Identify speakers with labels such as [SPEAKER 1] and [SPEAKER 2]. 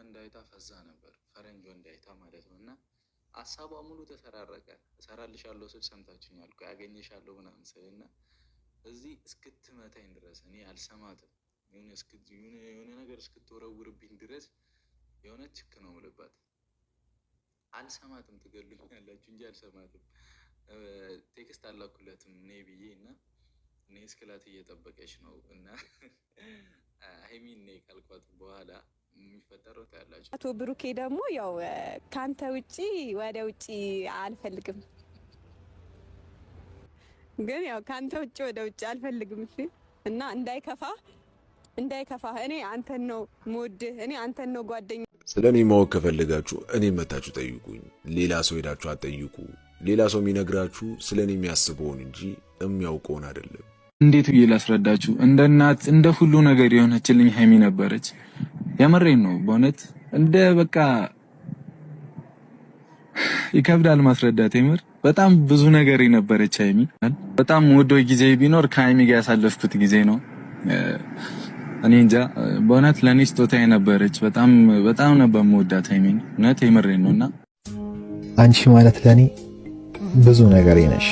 [SPEAKER 1] ወንድ አይታ ፈዛ ነበር፣ ፈረንጅ ወንድ አይታ ማለት ነው። እና ሀሳቧ ሙሉ ተሰራረቀ። እሰራልሻለሁ ስል ሰምታችሁኛል እኮ ያገኘሻለሁ ምናምን ስል እና እዚህ እስክትመታኝ ድረስ እኔ አልሰማትም። የሆነ ነገር እስክትወረውርብኝ ድረስ የሆነ ችክ ነው የምልባት። አልሰማትም። ትገሉኛላችሁ እንጂ አልሰማትም። ቴክስት አላኩለትም እኔ ብዬ እና እኔ እስክላት እየጠበቀች ነው እና ሀይሚን እኔ ካልኳት በኋላ የሚፈጠረው ታያላችሁ።
[SPEAKER 2] አቶ ብሩኬ ደግሞ ያው ካንተ ውጪ ወደ ውጪ አልፈልግም፣ ግን ያው ካንተ ውጪ ወደ ውጪ አልፈልግም። እሺ እና እንዳይከፋ እኔ አንተን ነው የምወድህ፣ እኔ አንተን ነው ጓደኛ።
[SPEAKER 3] ስለኔ ማወቅ ከፈለጋችሁ እኔ መታችሁ ጠይቁኝ። ሌላ ሰው ሄዳችሁ አጠይቁ። ሌላ ሰው የሚነግራችሁ ስለኔ የሚያስበውን እንጂ የሚያውቀውን አይደለም።
[SPEAKER 4] እንዴት ብዬ ላስረዳችሁ? እንደ እናት እንደ ሁሉ ነገር የሆነችልኝ ሀይሚ ነበረች። የመሬን ነው በእውነት እንደ በቃ ይከብዳል ማስረዳት። የምር በጣም ብዙ ነገር የነበረች ሀይሚ። በጣም ወዶ ጊዜ ቢኖር ከሀይሚ ጋር ያሳለፍኩት ጊዜ ነው። እኔ እንጃ በእውነት ለኔ ስጦታ የነበረች በጣም ነበር የምወዳት ሀይሚ። እውነት የመሬን ነውና
[SPEAKER 5] አንቺ ማለት ለኔ ብዙ ነገር ነሽ።